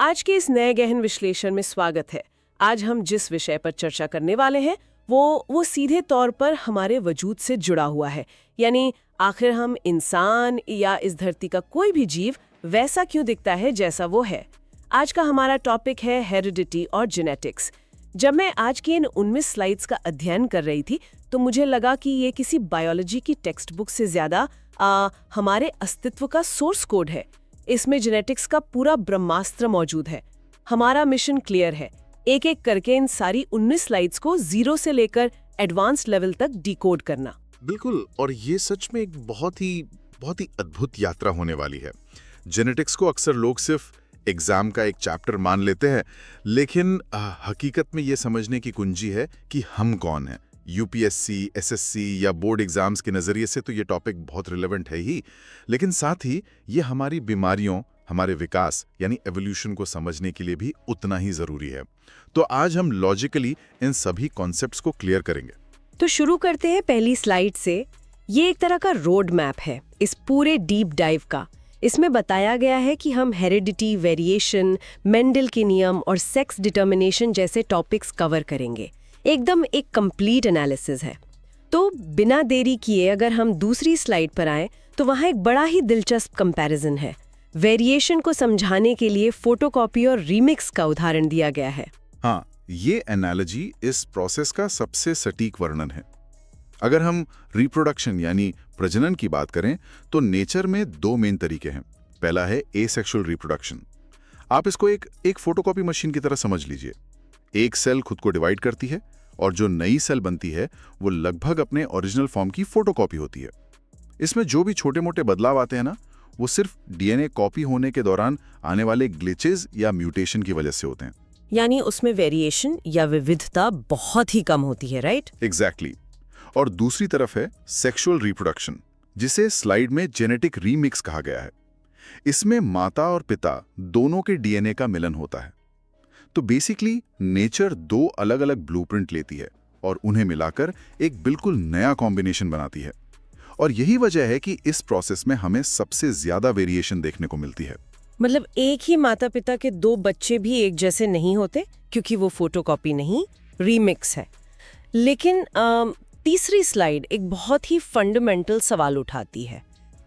आज के इस नए गहन विश्लेषण में स्वागत है। आज हम जिस विषय पर चर्चा करने वाले हैं वो सीधे तौर पर हमारे वजूद से जुड़ा हुआ है। यानी आखिर हम इंसान या इस धरती का कोई भी जीव वैसा क्यों दिखता है जैसा वो है। आज का हमारा टॉपिक है हेरिडिटी और जेनेटिक्स। जब मैं आज की इन 19 स्लाइड्स का अध्ययन कर रही थी तो मुझे लगा कि ये किसी बायोलॉजी की टेक्स्ट बुक से ज्यादा हमारे अस्तित्व का सोर्स कोड है। इसमें जेनेटिक्स का पूरा ब्रह्मास्त्र मौजूद है। हमारा मिशन क्लियर है, एक एक करके इन सारी 19 स्लाइड्स को जीरो से लेकर एडवांस लेवल तक डिकोड करना। बिल्कुल, और ये सच में एक बहुत ही अद्भुत यात्रा होने वाली है। जेनेटिक्स को अक्सर लोग सिर्फ एग्जाम का एक चैप्टर मान लेते हैं, लेकिन हकीकत में ये समझने की कुंजी है कि हम कौन हैं। यूपीएससी, एसएससी या बोर्ड एग्जाम्स के नज़रिए से तो ये टॉपिक बहुत रिलेवेंट है ही, लेकिन साथ ही ये हमारी बीमारियों, हमारे विकास यानी एवोल्यूशन को समझने के लिए भी उतना ही ज़रूरी है। तो आज हम लॉजिकली इन सभी कॉन्सेप्ट्स को क्लियर करेंगे। तो शुरू करते हैं पहली स्लाइड से। ये एक तरह का रोड मैप है इस पूरे डीप डाइव का। इसमें बताया गया है कि हम हेरिडिटी, वेरिएशन, मेंडल के नियम और सेक्स डिटर्मिनेशन जैसे टॉपिक्स कवर करेंगे। एकदम एक कंप्लीट एनालिसिस है। तो बिना देरी किए अगर हम दूसरी स्लाइड पर आएं तो वहाँ एक बड़ा ही दिलचस्प कंपैरिजन है। वेरिएशन को समझाने के लिए फोटोकॉपी और रीमिक्स का उदाहरण दिया गया है। हाँ, ये एनालॉजी इस प्रोसेस का सबसे सटीक वर्णन है। अगर हम रिप्रोडक्शन यानी प्रजनन की बात करें तो नेचर में दो मेन तरीके हैं। पहला है एसेक्सुअल रिप्रोडक्शन। आप इसको एक फोटोकॉपी मशीन की तरह समझ लीजिए। एक सेल खुद को डिवाइड करती है और जो नई सेल बनती है वो लगभग अपने ओरिजिनल फॉर्म की फोटोकॉपी होती है। इसमें जो भी छोटे मोटे बदलाव आते हैं ना, वो सिर्फ डीएनए कॉपी होने के दौरान आने वाले ग्लिचेस या म्यूटेशन की वजह से होते हैं। यानी उसमें वेरिएशन या विविधता बहुत ही कम होती है, राइट? एग्जैक्टली। और दूसरी तरफ है सेक्सुअल रिप्रोडक्शन, जिसे स्लाइड में जेनेटिक रीमिक्स कहा गया है। इसमें माता और पिता दोनों के डीएनए का मिलन होता है। तो बेसिकली नेचर दो अलग अलग ब्लूप्रिंट लेती है और उन्हें मिलाकर एक बिल्कुल नया कॉम्बिनेशन बनाती है। और यही वजह है कि इस प्रोसेस में हमें सबसे ज्यादा वेरिएशन देखने को मिलती है। मतलब एक ही माता पिता के दो बच्चे भी एक जैसे नहीं होते, क्योंकि वो फोटोकॉपी नहीं, रीमिक्स है। लेकिन तीसरी स्लाइड एक बहुत ही फंडामेंटल सवाल उठाती है।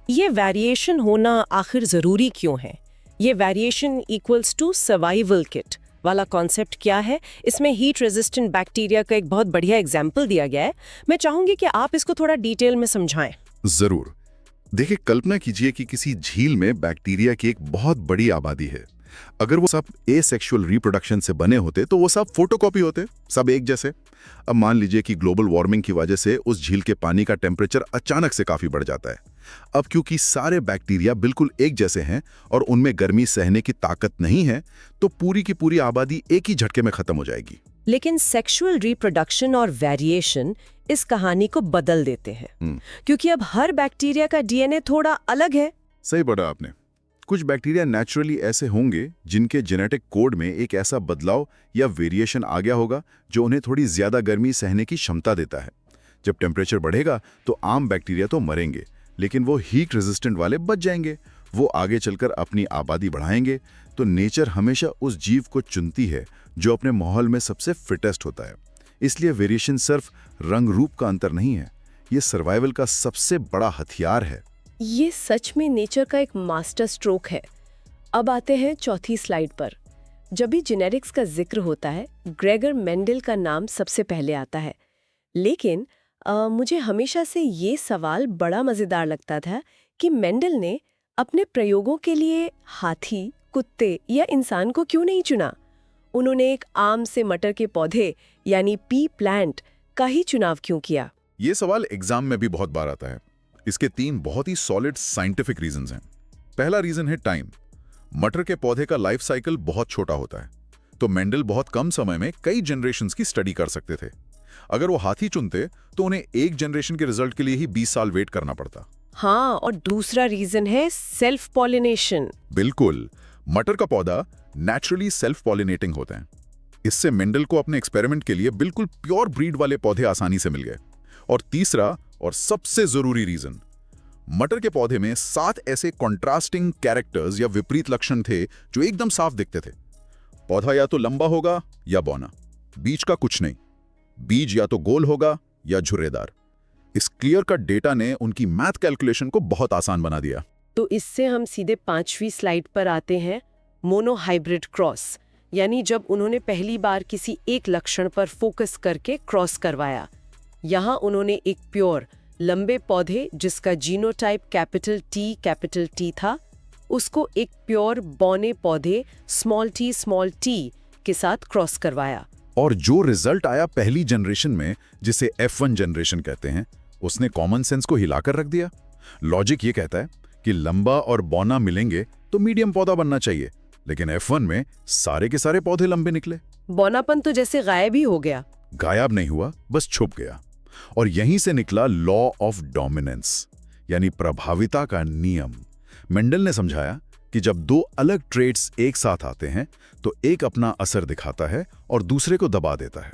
ये वेरिएशन होना आखिर जरूरी क्यों है? ये variation equals to survival kit वाला कॉन्सेप्ट क्या है? इसमें हीट रेजिस्टेंट बैक्टीरिया का एक बहुत बढ़िया एग्जाम्पल दिया गया है। मैं चाहूंगी कि आप इसको थोड़ा डिटेल में समझाएं। जरूर। देखिए, कल्पना कीजिए कि किसी झील में बैक्टीरिया की एक बहुत बड़ी आबादी है। अगर वो सब एसेक्सुअल रिप्रोडक्शन से बने होते तो वो सब फोटोकॉपी होते, सब एक जैसे। अब मान लीजिए कि ग्लोबल वार्मिंग की वजह से उस झील के पानी का टेम्परेचर अचानक से काफी बढ़ जाता है। अब क्योंकि सारे बैक्टीरिया बिल्कुल एक जैसे हैं और उनमें गर्मी सहने की ताकत नहीं है, तो पूरी की पूरी आबादी एक ही झटके में खत्म हो जाएगी। लेकिन सेक्सुअल रिप्रोडक्शन और वेरिएशन इस कहानी को बदल देते हैं, क्योंकि अब हर बैक्टीरिया का डीएनए थोड़ा अलग है। सही पढ़ा आपने। कुछ बैक्टीरिया नेचुरली ऐसे होंगे जिनके जेनेटिक कोड में एक ऐसा बदलाव या वेरिएशन आ गया होगा जो उन्हें थोड़ी ज्यादा गर्मी सहने की क्षमता देता है। जब टेम्परेचर बढ़ेगा तो आम बैक्टीरिया तो मरेंगे, लेकिन वो हीट रेजिस्टेंट वाले बच जाएंगे। वो आगे चलकर अपनी आबादी बढ़ाएंगे। तो नेचर हमेशा उस जीव को चुनती है जो अपने माहौल में सबसे फिटेस्ट होता है। इसलिए वेरिएशन सिर्फ रंग रूप का अंतर नहीं है, ये सर्वाइवल का सबसे बड़ा हथियार है। ये सच में नेचर का एक मास्टर स्ट्रोक है। अब आते हैं चौथी स्लाइड पर। जब भी जेनेटिक्स का जिक्र होता है, ग्रेगर मेंडल का नाम सबसे पहले आता है। लेकिन मुझे हमेशा से ये सवाल बड़ा मजेदार लगता था कि मेंडल ने अपने प्रयोगों के लिए हाथी, कुत्ते या इंसान को क्यों नहीं चुना? उन्होंने एक आम से मटर के पौधे यानी पी प्लांट का ही चुनाव क्यों किया? ये सवाल एग्जाम में भी बहुत बार आता है। इसके 3 बहुत ही सॉलिड साइंटिफिक रीजंस हैं। पहला रीजन है टाइम। मटर के पौधे का लाइफ साइकिल बहुत छोटा होता है, तो मेंडल बहुत कम समय में कई जनरेशंस की स्टडी कर सकते थे। अगर वो हाथी चुनते तो उन्हें एक जनरेशन के रिजल्ट के लिए ही 20 साल वेट करना पड़ता। हाँ, और दूसरा रीजन है सेल्फ पॉलिनेशन। बिल्कुल, मटर का पौधा नेचुरली सेल्फ पॉलिनेटिंग होते हैं। इससे मेंडल को अपने एक्सपेरिमेंट के लिए बिल्कुल प्योर ब्रीड वाले पौधे आसानी से मिल गए। और तीसरा और सबसे जरूरी रीजन, मटर के पौधे में 7 ऐसे कॉन्ट्रास्टिंग कैरेक्टर्स या विपरीत लक्षण थे जो एकदम साफ दिखते थे। पौधा या तो लंबा होगा या बौना, बीज का कुछ नहीं। बीज या तो गोल होगा या झुर्रेदार। इस क्लियर कट डेटा ने उनकी मैथ कैलकुलेशन को बहुत आसान बना दिया। तो इससे हम सीधे 5वीं स्लाइड पर आते हैं, मोनोहाइब्रिड क्रॉस, यानी जब उन्होंने पहली बार किसी एक लक्षण पर फोकस करके क्रॉस करवाया। यहाँ उन्होंने एक प्योर लंबे पौधे जिसका जीनोटाइप कैपिटल टी था, उसको एक प्योर बौने पौधे स्मॉल टी के साथ क्रॉस करवाया। और जो रिजल्ट आया पहली जनरेशन में, जिसे F1 जनरेशन कहते हैं, उसने कॉमन सेंस को हिलाकर रख दिया। लॉजिक ये कहता है कि लंबा और बौना मिलेंगे तो मीडियम पौधा बनना चाहिए, लेकिन F1 में सारे के सारे पौधे लंबे निकले। बौनापन तो जैसे गायब ही हो गया। गायब नहीं हुआ, बस छुप गया। और यहीं से निकला लॉ ऑफ डोमिनेंस, यानी प्रभाविता का नियम। मेंडल ने समझाया कि जब दो अलग ट्रेट्स एक साथ आते हैं तो एक अपना असर दिखाता है और दूसरे को दबा देता है।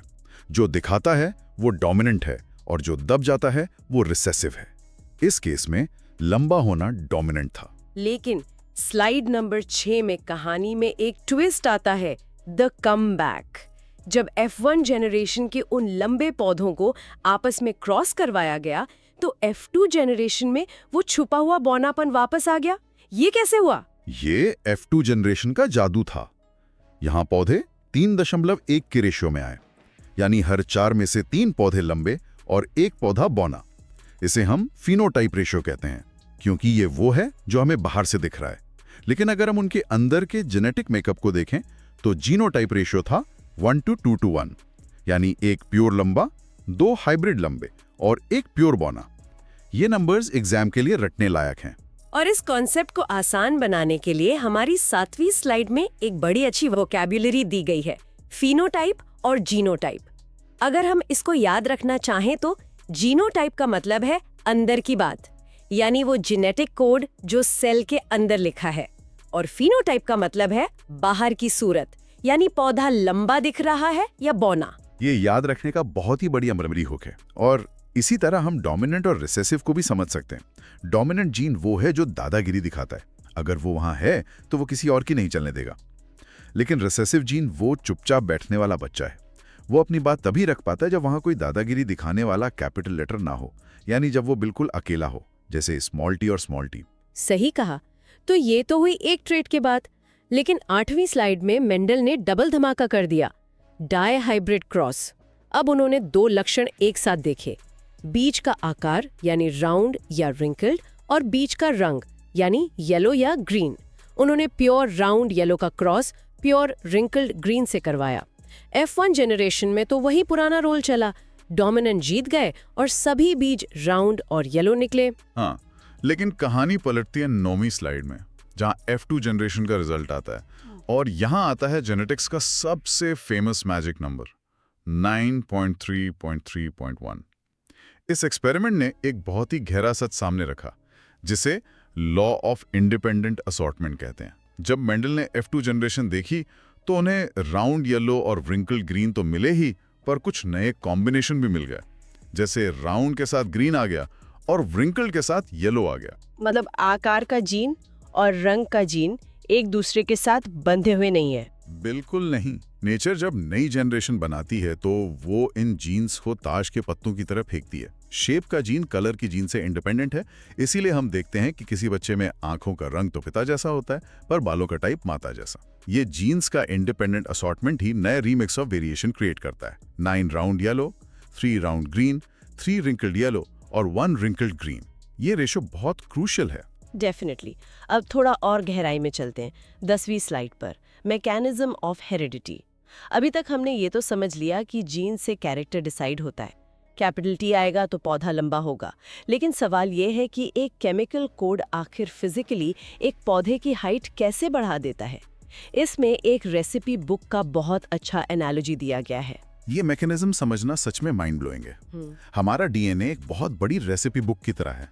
जो दिखाता है वो डोमिनेंट है और जो दब जाता है वो रिसेसिव है। इस केस में लंबा होना डोमिनेंट था। लेकिन स्लाइड नंबर 6 में कहानी में एक ट्विस्ट आता है, द कमबैक। जब F1 जनरेशन के उन लंबे पौधों को आपस में क्रॉस करवाया गया तो F2 जनरेशन में वो छुपा हुआ बौनापन वापस आ गया। ये कैसे हुआ? ये F2 जनरेशन का जादू था। यहां पौधे 3.1 के रेशियो में आए, यानी हर 4 में से 3 पौधे लंबे और 1 पौधा बौना। इसे हम फिनोटाइप रेशियो कहते हैं, क्योंकि ये वो है जो हमें बाहर से दिख रहा है। लेकिन अगर हम उनके अंदर के जेनेटिक मेकअप को देखें तो जीनोटाइप रेशियो था 1:2:1, यानी 1 प्योर लंबा, 2 हाइब्रिड लंबे और 1 प्योर बौना। ये नंबर्स एग्जाम के लिए रटने लायक हैं। और इस कॉन्सेप्ट को आसान बनाने के लिए हमारी 7वीं स्लाइड में एक बड़ी अच्छी वोकैब्युलरी दी गई है, फिनोटाइप और जीनोटाइप। अगर हम इसको याद रखना चाहें तो जीनोटाइप का मतलब है अंदर की बात, यानी वो जेनेटिक कोड जो सेल के अंदर लिखा है, और फिनोटाइप का मतलब है बाहर की सूरत, यानी पौधा लंबा दिख रहा है या बौना। ये याद रखने का बहुत ही बढ़िया मेमोरी हुक है। और इसी तरह हम डोमिनेंट और रिसेसिव को भी समझ सकते हैं। डोमिनेंट जीन वो है जो दादागिरी दिखाता है, अगर वो वहां है तो वो किसी और की नहीं चलने देगा। लेकिन रिसेसिव जीन वो चुपचाप बैठने वाला बच्चा है। वो अपनी बात तभी रख पाता है जब वहां कोई दादागिरी दिखाने वाला कैपिटल लेटर ना हो, यानी जब वो बिल्कुल अकेला हो, जैसे स्मॉल टी और स्मॉल टी। सही कहा। तो ये तो हुई एक ट्रेट के बाद, लेकिन 8वीं स्लाइड में मेंडल ने डबल धमाका कर दिया, डाई हाइब्रिड क्रॉस। अब उन्होंने 2 लक्षण एक साथ देखे, बीज का आकार यानी राउंड या रिंकल्ड, और बीज का रंग यानी येलो या ग्रीन। उन्होंने प्योर राउंड येलो का क्रॉस प्योर रिंकल्ड ग्रीन से करवाया। F1 जनरेशन में तो वही पुराना रोल चला, डोमिनेंट जीत गए और सभी बीज राउंड और येलो निकले। हाँ, लेकिन कहानी पलटती है 9वीं स्लाइड में, जहां F2 जनरेशन का रिजल्ट आता है। और यहां आता है जेनेटिक्स का सबसे फेमस मैजिक नंबर 9.3.3.1। इस एक्सपेरिमेंट ने एक बहुत ही गहरा सच सामने रखा, जिसे लॉ ऑफ इंडिपेंडेंट असॉर्टमेंट कहते हैं। जब मेंडल ने F2 जनरेशन देखी तो उन्हें राउंड येलो और रिंकल्ड ग्रीन तो मिले ही, पर कुछ नए कॉम्बिनेशन भी मिल गए। जैसे राउंड के साथ ग्रीन आ गया और रिंकल्ड के साथ येलो आ गया। मतलब आकार का जीन और रंग का जीन एक दूसरे के साथ बंधे हुए नहीं है। बिल्कुल नहीं। नेचर जब नई जनरेशन बनाती है तो वो इन जीन्स को ताश के पत्तों की तरह फेंकती है। शेप का जीन कलर की जीन से इंडिपेंडेंट है, इसीलिए हम देखते हैं कि किसी बच्चे में आंखों का रंग तो पिता जैसा होता है, पर बालों का टाइप माता जैसा। ये जीन्स का इंडिपेंडेंट असॉर्टमेंट ही नए रीमिक्स ऑफ वेरिएशन क्रिएट करता है। 9 round yellow, 3 round green, 3 wrinkled yellow और 1 रिंकल्ड ग्रीन। ये रेशो बहुत क्रूशियल है। डेफिनेटली। अब थोड़ा और गहराई में चलते हैं, 10वीं स्लाइड पर, मैकेनिज्म ऑफ हेरिडिटी। अभी तक हमने ये तो समझ लिया कि जीन से कैरेक्टर डिसाइड होता है, कैपिटल टी आएगा तो पौधा लंबा होगा। लेकिन सवाल ये है कि एक केमिकल कोड आखिर फिजिकली एक पौधे की हाइट कैसे बढ़ा देता है। इसमें एक रेसिपी बुक का बहुत अच्छा एनालॉजी दिया गया है। ये मैकेनिज्म समझना सच में माइंड ब्लोइंग है। हमारा डीएनए एक बहुत बड़ी रेसिपी बुक की तरह है।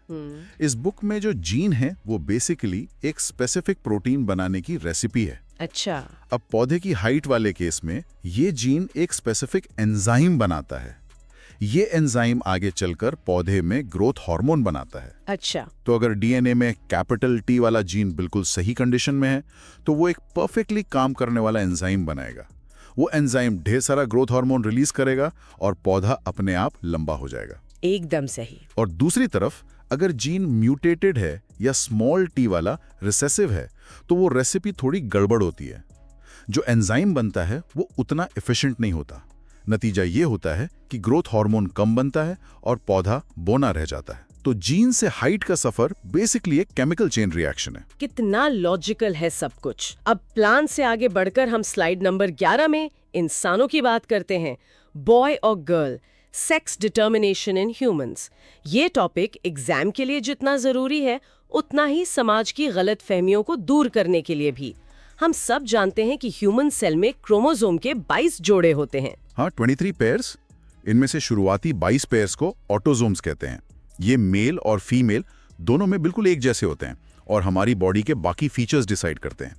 इस बुक में जो जीन है वो बेसिकली एक स्पेसिफिक प्रोटीन बनाने की रेसिपी है। अच्छा। अब पौधे की हाइट वाले केस में ये जीन एक स्पेसिफिक एंजाइम बनाता है। ये एंजाइम आगे चलकर पौधे में ग्रोथ हार्मोन बनाता है। अच्छा। तो अगर डीएनए में कैपिटल टी वाला जीन बिल्कुल सही कंडीशन में है तो वो एक परफेक्टली काम करने वाला एंजाइम बनाएगा। वो एंजाइम ढेर सारा ग्रोथ हार्मोन रिलीज करेगा और पौधा अपने आप लंबा हो जाएगा। एकदम सही। और दूसरी तरफ अगर जीन म्यूटेटेड है या स्मॉल टी वाला रिसेसिव है तो वो रेसिपी थोड़ी गड़बड़ होती है। जो एंजाइम बनता है वो उतना एफिशिएंट नहीं होता। नतीजा ये होता है कि ग्रोथ हार्मोन कम बनता है और पौधा बौना रह जाता है। तो जीन से हाइट का सफर बेसिकली एक केमिकल चेन रिएक्शन है। कितना लॉजिकल है सब कुछ। अब प्लान से आगे बढ़कर हम स्लाइड नंबर 11 में इंसानों की बात करते हैं। बॉय और girl, sex determination in humans. ये टॉपिक एग्जाम के लिए जितना जरूरी है उतना ही समाज की गलत फहमियों को दूर करने के लिए भी। हम सब जानते हैं कि ह्यूमन सेल में क्रोमोसोम के 22 जोड़े होते हैं। हाँ, 23 पेयर्स। इनमें से शुरुआती 22 पेयर्स को ऑटोजोम्स कहते हैं। ये मेल और फीमेल दोनों में बिल्कुल एक जैसे होते हैं और हमारी बॉडी के बाकी फीचर्स डिसाइड करते हैं।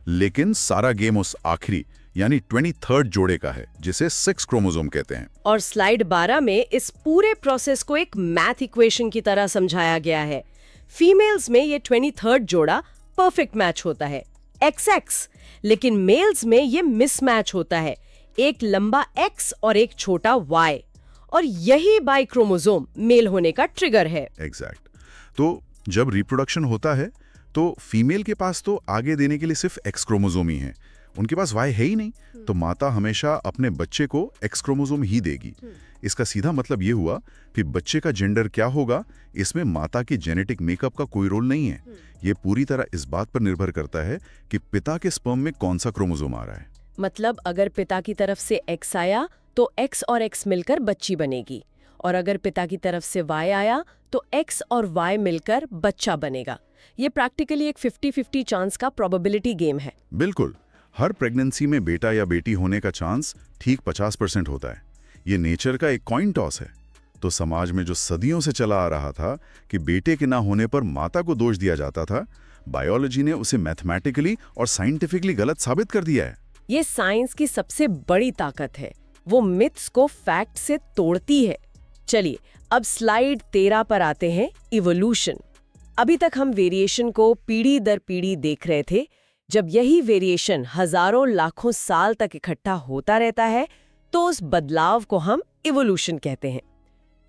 लेकिन सारा गेम उस आखिरी यानी 23rd जोड़े का है जिसे 6 क्रोमोसोम कहते हैं। और स्लाइड 12 में इस पूरे प्रोसेस को एक मैथ इक्वेशन की तरह समझाया गया है। फीमेल्स में ये 23rd जोड़ा परफेक्ट मैच होता है, XX, लेकिन मेल्स में ये मिसमैच होता है, एक लंबा X और एक छोटा Y, और यही बाई क्रोमोसोम मेल होने का ट्रिगर है। एग्जैक्ट। तो जब रिप्रोडक्शन होता है तो फीमेल के पास तो आगे देने के लिए सिर्फ X क्रोमोसोम ही है, उनके पास Y है ही नहीं। तो माता हमेशा अपने बच्चे को X क्रोमोसोम ही देगी। इसका सीधा मतलब ये हुआ कि बच्चे का जेंडर क्या होगा इसमें माता की जेनेटिक मेकअप का कोई रोल नहीं है। ये पूरी तरह इस बात पर निर्भर करता है कि पिता के स्पर्म में कौन सा क्रोमोसोम आ रहा है। मतलब अगर पिता की तरफ से X आया तो X और X मिलकर बच्ची बनेगी, और अगर पिता की तरफ से Y आया तो X और Y मिलकर बच्चा बनेगा। ये प्रैक्टिकली एक 50-50 चांस का प्रोबेबिलिटी गेम है। बिल्कुल। हर प्रेगनेंसी में बेटा या बेटी होने का चांस ठीक 50% होता है। ये नेचर का एक कॉइन टॉस है। तो समाज में जो सदियों से चला आ रहा था कि बेटे के ना होने पर माता को दोष दिया जाता था, बायोलॉजी ने उसे मैथमेटिकली और साइंटिफिकली गलत साबित कर दिया है। ये साइंस की सबसे बड़ी ताकत है, वो मिथ्स को फैक्ट से तोड़ती है। चलिए अब स्लाइड 13 पर आते हैं, इवोल्यूशन। अभी तक हम वेरिएशन को पीढ़ी दर पीढ़ी देख रहे थे। जब यही वेरिएशन हजारों लाखों साल तक इकट्ठा होता रहता है तो उस बदलाव को हम इवोल्यूशन कहते हैं।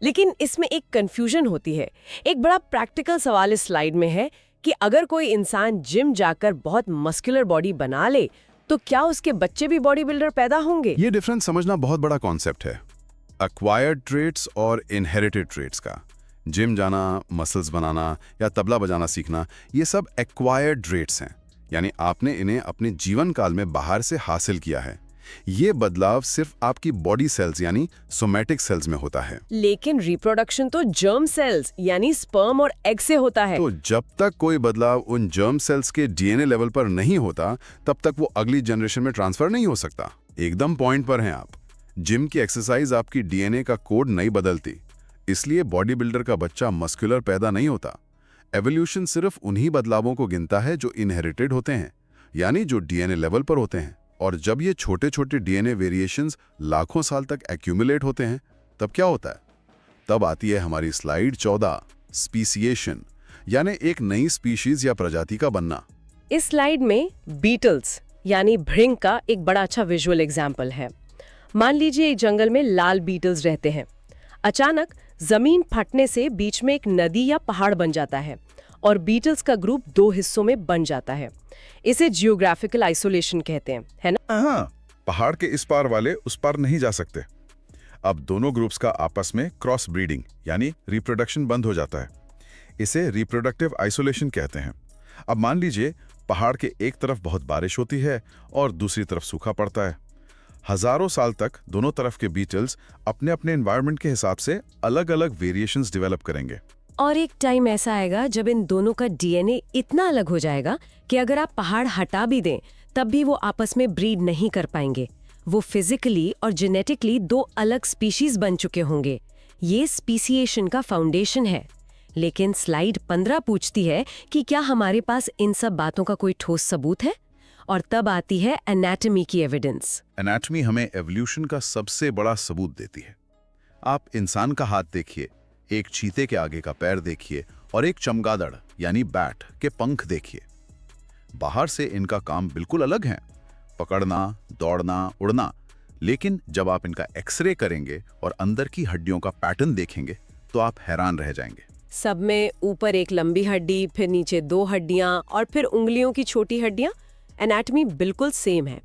लेकिन इसमें एक कंफ्यूजन होती है। एक बड़ा प्रैक्टिकल सवाल इस स्लाइड में है कि अगर कोई इंसान जिम जाकर बहुत मस्कुलर बॉडी बना ले तो क्या उसके बच्चे भी बॉडी बिल्डर पैदा होंगे? ये डिफरेंस समझना बहुत बड़ा कॉन्सेप्ट है, एक्वायर्ड ट्रेट्स और इनहेरिटेड ट्रेट्स का। जिम जाना, मसल्स बनाना या तबला बजाना सीखना, ये सब एक्वायर्ड ट्रेट्स हैं, यानी आपने इन्हें अपने जीवन काल में बाहर से हासिल किया है। ये बदलाव सिर्फ आपकी बॉडी सेल्स यानी सोमैटिक सेल्स में होता है। लेकिन रिप्रोडक्शन तो जर्म सेल्स यानी स्पर्म और एग से होता है। तो जब तक कोई बदलाव उन जर्म सेल्स के डीएनए लेवल पर नहीं होता तब तक वो अगली जनरेशन में ट्रांसफर नहीं हो सकता। एकदम पॉइंट पर हैं आप। जिम की एक्सरसाइज आपकी डीएनए का कोड नहीं बदलती, इसलिए बॉडी बिल्डर का बच्चा मस्कुलर पैदा नहीं होता। एवोल्यूशन सिर्फ उन्हीं बदलावों को गिनता है जो इनहेरिटेड होते हैं, यानी जो डीएनए लेवल पर होते हैं। और जब ये छोटे छोटे डीएनए वेरिएशंस लाखों साल तक एक्यूमुलेट होते हैं तब क्या होता है? तब आती है हमारी स्लाइड 14, स्पीसिएशन, यानी एक नई स्पीशीज या प्रजाति का बनना। इस स्लाइड में बीटल्स यानी भृंग का एक बड़ा अच्छा विजुअल एग्जाम्पल है। मान लीजिए एक जंगल में लाल बीटल्स रहते हैं। अचानक जमीन फटने से बीच में एक नदी या पहाड़ बन जाता है और बीटल्स का ग्रुप 2 हिस्सों में बन जाता है। इसे जियोग्राफिकल आइसोलेशन कहते हैं, है ना? हाँ, पहाड़ के इस पार वाले उस पार नहीं जा सकते। अब दोनों ग्रुप्स का आपस में क्रॉस ब्रीडिंग यानी रिप्रोडक्शन बंद हो जाता है। इसे रिप्रोडक्टिव आइसोलेशन कहते हैं। अब मान लीजिए पहाड़ के एक तरफ बहुत बारिश होती है और दूसरी तरफ सूखा पड़ता है। हजारों साल तक दोनों तरफ के बीटल्स अपने अपने एनवायरनमेंट के हिसाब से अलग अलग वेरिएशंस डेवलप करेंगे। और एक टाइम ऐसा आएगा जब इन दोनों का डीएनए इतना अलग हो जाएगा कि अगर आप पहाड़ हटा भी दें तब भी वो आपस में ब्रीड नहीं कर पाएंगे। वो फिजिकली और जेनेटिकली 2 अलग स्पीशीज बन चुके होंगे। ये स्पीसिएशन का फाउंडेशन है। लेकिन स्लाइड 15 पूछती है कि क्या हमारे पास इन सब बातों का कोई ठोस सबूत है? और तब आती है एनाटॉमी की एविडेंस। एनाटॉमी हमें एवोल्यूशन का सबसे बड़ा सबूत देती है। आप इंसान का हाथ देखिए, एक चीते के आगे का पैर देखिए और एक चमगादड़ यानी बैट के पंख देखिए। बाहर से इनका काम बिल्कुल अलग है, पकड़ना, दौड़ना, उड़ना। लेकिन जब आप इनका एक्सरे करेंगे और अंदर की हड्डियों का पैटर्न देखेंगे तो आप हैरान रह जाएंगे। सब में ऊपर एक लंबी हड्डी, फिर नीचे 2 हड्डियां और फिर उंगलियों की छोटी हड्डियां। एनाटॉमी बिल्कुल सेम है।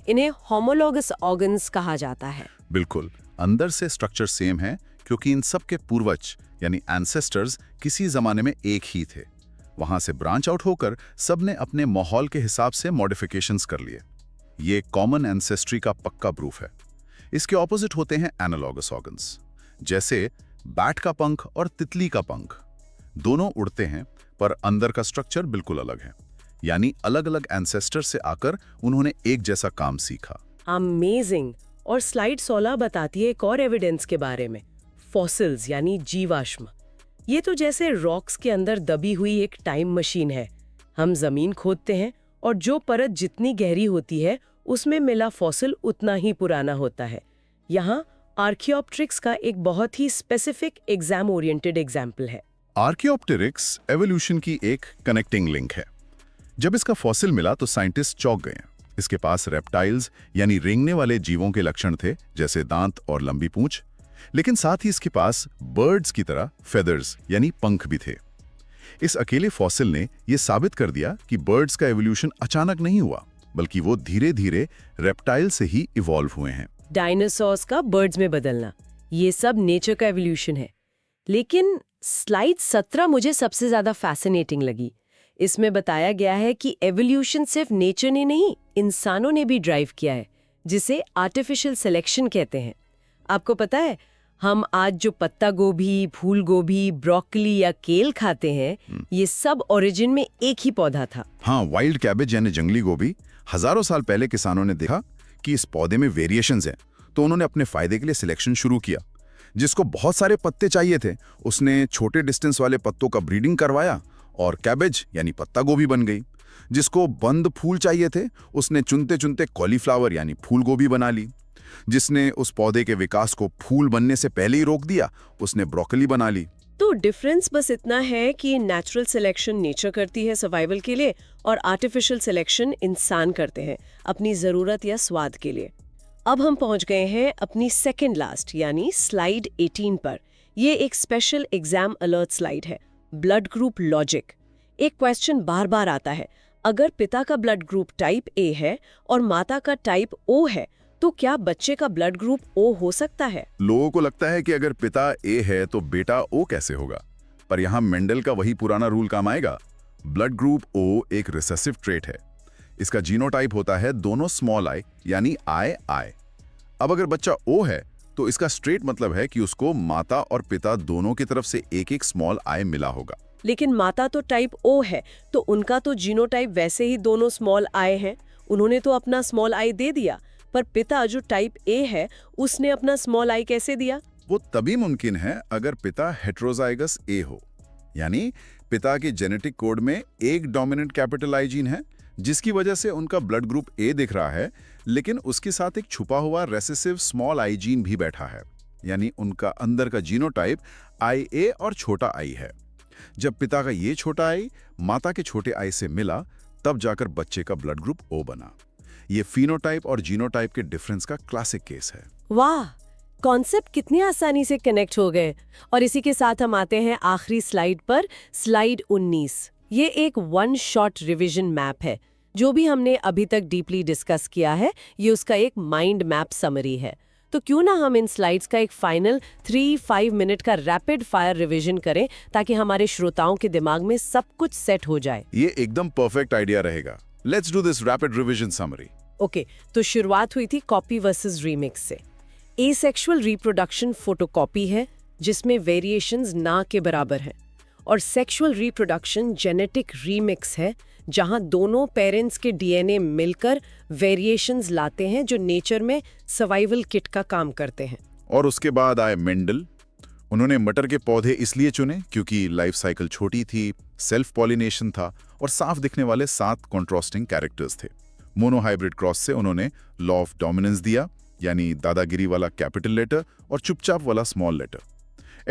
इन्हें होमोलॉगस ऑर्गन्स कहा जाता है। बिल्कुल, अंदर से स्ट्रक्चर सेम है क्योंकि इन सब के पूर्वज यानी एंसेस्टर्स किसी जमाने में एक ही थे। वहां से ब्रांच आउट होकर सब ने अपने माहौल के हिसाब से मॉडिफिकेशंस कर लिए। ये कॉमन एंसेस्ट्री का पक्का प्रूफ है। इसके ऑपोजिट होते हैं एनालॉगस ऑर्गन्स, जैसे बैट का पंख और तितली का पंख। दोनों उड़ते हैं पर अंदर का स्ट्रक्चर बिल्कुल अलग है, यानी अलग अलग एंसेस्टर से आकर उन्होंने एक जैसा काम सीखा। अमेजिंग। और स्लाइड 16 बताती है एक और एविडेंस के बारे में, फॉसिल्स यानी जीवाश्म। ये तो जैसे रॉक्स के अंदर दबी हुई एक टाइम मशीन है। हम जमीन खोदते हैं और जो परत जितनी गहरी होती है उसमें मिला फॉसिल उतना ही पुराना होता है। यहाँ आर्कियोप्टेरिक्स का एक बहुत ही स्पेसिफिक एग्जाम ओरिएंटेड एग्जाम्पल है। आर्कियोप्टेरिक्स एवोल्यूशन की एक कनेक्टिंग लिंक है। जब इसका फॉसिल मिला तो साइंटिस्ट चौंक गए। इसके पास रेप्टाइल्स यानी रेंगने वाले जीवों के लक्षण थे, जैसे दांत और लंबी पूंछ, लेकिन साथ ही इसके पास बर्ड्स की तरह फेदर्स यानी पंख भी थे। इस अकेले फॉसिल ने यह साबित कर दिया कि बर्ड्स का एवोल्यूशन अचानक नहीं हुआ, बल्कि वो धीरे धीरे रेप्टाइल से ही इवॉल्व हुए हैं। डायनासोर्स का बर्ड्स में बदलना, ये सब नेचर का एवोल्यूशन है। लेकिन स्लाइड 17 मुझे सबसे ज्यादा फैसिनेटिंग लगी। इसमें बताया गया है कि एवोल्यूशन सिर्फ नेचर ने नहीं, इंसानों ने भी ड्राइव किया है, जिसे आर्टिफिशियल सिलेक्शन कहते हैं। आपको पता है, हम आज जो पत्ता गोभी, फूल गोभी, ब्रोकली या केल खाते हैं, ये सब ओरिजिन में एक ही पौधा था। हाँ, वाइल्ड कैबेज यानी जंगली गोभी। हजारों साल पहले किसानों ने देखा कि इस पौधे में वेरिएशंस हैं, तो उन्होंने अपने फायदे के लिए सिलेक्शन शुरू किया। जिसको बहुत सारे पत्ते चाहिए थे, उसने छोटे डिस्टेंस वाले पत्तों का ब्रीडिंग करवाया और कैबेज यानी पत्ता गोभी बन गई। जिसको बंद फूल चाहिए थे, उसने चुनते चुनते कॉलीफ्लावर यानी फूल गोभी बना ली। जिसने उस पौधे के विकास को फूल बनने से पहले ही रोक दिया, उसने ब्रोकली बना ली। तो डिफरेंस बस इतना है कि नेचुरल सिलेक्शन नेचर करती है सर्वाइवल के लिए, और आर्टिफिशियल सिलेक्शन इंसान करते हैं अपनी जरूरत या स्वाद के लिए। अब हम पहुंच गए हैं अपनी सेकेंड लास्ट यानी स्लाइड 18 पर। ये एक स्पेशल एग्जाम अलर्ट स्लाइड है, ब्लड ग्रुप लॉजिक। एक क्वेश्चन बार बार आता है, अगर पिता का ब्लड ग्रुप टाइप ए है और माता का टाइप ओ है, तो क्या बच्चे का ब्लड ग्रुप ओ हो सकता है? लोगों को लगता है कि अगर पिता ए है तो बेटा ओ कैसे होगा, पर यहाँ मेंडल का वही पुराना रूल काम आएगा। ब्लड ग्रुप ओ एक रिसेसिव ट्रेट है। इसका जीनोटाइप होता है दोनों स्मॉल आई यानी आई। अब अगर बच्चा ओ है तो इसका स्ट्रेट मतलब है कि उसको माता और पिता दोनों की तरफ से एक एक स्मॉल आई मिला होगा। लेकिन माता तो टाइप ओ है, तो उनका तो जीनोटाइप वैसे ही दोनों स्मॉल आई हैं। उन्होंने तो अपना स्मॉल आई दे दिया, पर पिता जो टाइप ए है उसने अपना स्मॉल आई कैसे दिया? वो तभी मुमकिन है अगर पिता हेट्रोजाइगस ए हो, यानी पिता के जेनेटिक कोड में एक डोमिनेंट कैपिटल आई जीन है, जिसकी वजह से उनका ब्लड ग्रुप ए दिख रहा है, लेकिन उसके साथ एक छुपा हुआ रेसेसिव स्मॉल आई जीन भी बैठा है, यानी उनका अंदर का जीनोटाइप आई ए और छोटा आई है। जब पिता का ये छोटा आई माता के छोटे आई से मिला, तब जाकर बच्चे का ब्लड ग्रुप ओ बना। ये फिनोटाइप और जीनोटाइप के डिफरेंस का क्लासिक केस है। वाह, कॉन्सेप्ट कितनी आसानी से कनेक्ट हो गए। और इसी के साथ हम आते हैं आखिरी स्लाइड पर, स्लाइड 19। ये एक वन शॉट रिवीजन मैप है। जो भी हमने अभी तक डीपली डिस्कस किया है, ये उसका एक माइंड मैप समरी है। तो क्यों ना हम इन स्लाइड्स का एक फाइनल 3-5 मिनट का रैपिड फायर रिवीजन करें, ताकि हमारे श्रोताओं के दिमाग में सब कुछ सेट हो जाए। ये एकदम परफेक्ट आइडिया रहेगा। Let's do this rapid revision summary. Okay, तो शुरुआत हुई थी कॉपी वर्सेस रीमिक्स से। एसेक्सुअल रिप्रोडक्शन फोटोकॉपी है, जिसमें वेरिएशंस ना के बराबर हैं। और सेक्सुअल रिप्रोडक्शन जेनेटिक रीमिक्स है, जहां दोनों पेरेंट्स के डीएनए मिलकर वेरिएशंस लाते हैं जो नेचर में सर्वाइवल किट का काम करते हैं। और उसके बाद आए मेंडल। उन्होंने मटर के पौधे इसलिए चुने क्योंकि लाइफ साइकिल छोटी थी, सेल्फ पॉलिनेशन था और साफ दिखने वाले 7 कॉन्ट्रास्टिंग कैरेक्टर्स थे। मोनोहाइब्रिड क्रॉस से उन्होंने लॉ ऑफ डोमिनेंस दिया, यानी दादागिरी वाला कैपिटल लेटर और चुपचाप वाला स्मॉल लेटर।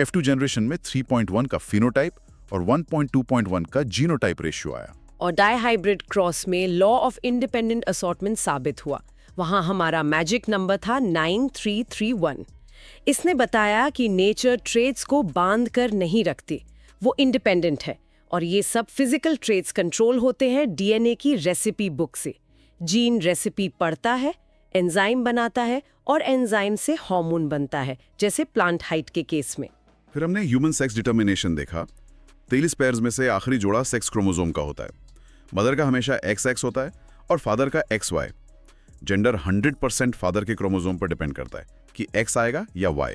F2 जनरेशन में 3.1 का फिनोटाइप और 1.2.1 का जीनोटाइप रेशियो आया। और डाईहाइब्रिड क्रॉस में लॉ ऑफ इंडिपेंडेंट असॉर्टमेंट साबित हुआ। वहां हमारा मैजिक नंबर था 9331। इसने बताया कि नेचर ट्रेड्स को बांध कर नहीं रखती, वो इंडिपेंडेंट है और ये सब फिजिकल ट्रेड्स कंट्रोल होते हैं डीएनए की रेसिपी बुक से। जीन रेसिपी पढ़ता है, एंजाइम बनाता है और एंजाइम से हार्मोन बनता है, जैसे प्लांट हाइट के केस में। फिर हमने ह्यूमन सेक्स डिटर्मिनेशन देखा। 23 पेयर्स में से आखिरी जोड़ा सेक्स क्रोमोसोम का होता है। मदर का हमेशा XX होता है और फादर का XY। जेंडर 100% फादर के क्रोमोसोम पर डिपेंड करता है कि X आएगा या Y।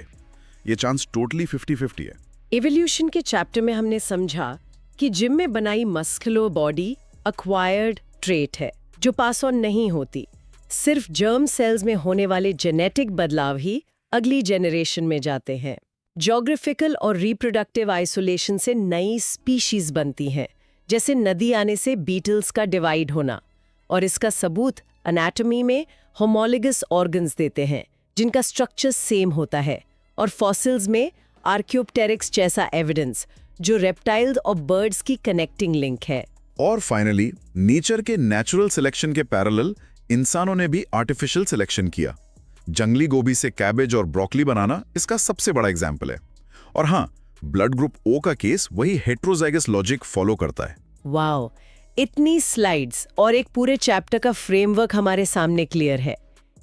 ये चांस टोटली 50-50 है। एवोल्यूशन के चैप्टर में हमने समझा कि जिम में बनाई मस्कुलर बॉडी अक्वायर्ड ट्रेट है जो पास ऑन नहीं होती। सिर्फ जर्म सेल्स में होने वाले जेनेटिक बदलाव ही अगली जनरेशन में जाते हैं। ज्योग्राफिकल और रिप्रोडक्टिव आइसोलेशन से नई स्पीशीज बनती हैं, जैसे नदी आने से बीटल्स का डिवाइड होना। और इसका सबूत एनाटॉमी में होमोलोगस ऑर्गन्स देते हैं जिनका स्ट्रक्चर सेम होता है, और फॉसिल्स में आर्कियोप्टेरिक्स जैसा एविडेंस जो रेप्टाइल्स और बर्ड्स की कनेक्टिंग लिंक है। और फाइनली नेचर के नेचुरल सिलेक्शन के पैरेलल इंसानों ने भी आर्टिफिशियल सिलेक्शन किया। जंगली गोभी से कैबेज और ब्रोकली बनाना इसका सबसे बड़ा एग्जाम्पल है। और हाँ, ब्लड ग्रुप O का केस वही हेट्रोजाइगस लॉजिक फॉलो करता है। वाओ, इतनी स्लाइड्स और एक पूरे चैप्टर का फ्रेमवर्क हमारे सामने क्लियर है।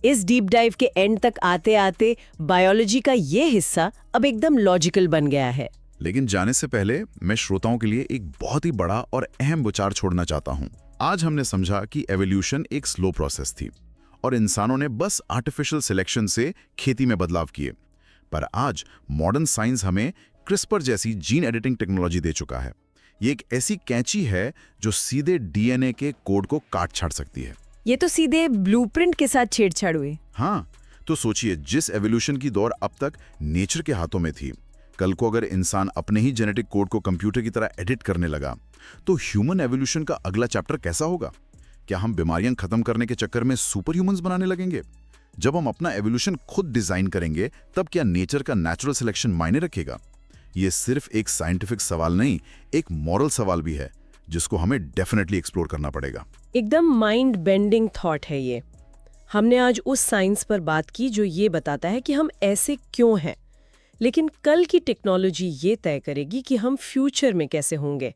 इस डीप डाइव के एंड तक आते आते बायोलॉजी का ये हिस्सा अब एकदम लॉजिकल बन गया है। लेकिन जाने से पहले मैं श्रोताओं के लिए एक बहुत ही बड़ा और अहम विचार छोड़ना चाहता हूं। आज हमने समझा कि एवोल्यूशन एक स्लो प्रोसेस थी और इंसानों ने बस आर्टिफिशियल सिलेक्शन से खेती में बदलाव किए। पर आज मॉडर्न साइंस हमें क्रिस्पर जैसी जीन एडिटिंग टेक्नोलॉजी दे चुका है। ये एक ऐसी कैंची है जो सीधे डीएनए के कोड को काट छाड़ सकती है। ये तो सीधे ब्लूप्रिंट के साथ छेड़छाड़ हुई। हाँ, तो सोचिए, जिस एवोल्यूशन की दौर अब तक नेचर के हाथों में थी, कल को अगर इंसान अपने ही जेनेटिक कोड को कंप्यूटर की तरह एडिट करने लगा, तो ह्यूमन एवोल्यूशन का अगला चैप्टर कैसा होगा? क्या हम बीमारियां खत्म करने के चक्कर में सुपर ह्यूमंस बनाने लगेंगे? जब हम अपना एवोल्यूशन खुद डिजाइन करेंगे, तब क्या नेचर का नेचुरल सिलेक्शन मायने रखेगा? ये सिर्फ एक साइंटिफिक सवाल नहीं, एक मॉरल सवाल भी है जिसको हमें डेफिनेटली एक्सप्लोर करना पड़ेगा। एकदम माइंड बेंडिंग थॉट है ये। हमने आज उस साइंस पर बात की जो ये बताता है कि हम ऐसे क्यों हैं, लेकिन कल की टेक्नोलॉजी ये तय करेगी कि हम फ्यूचर में कैसे होंगे।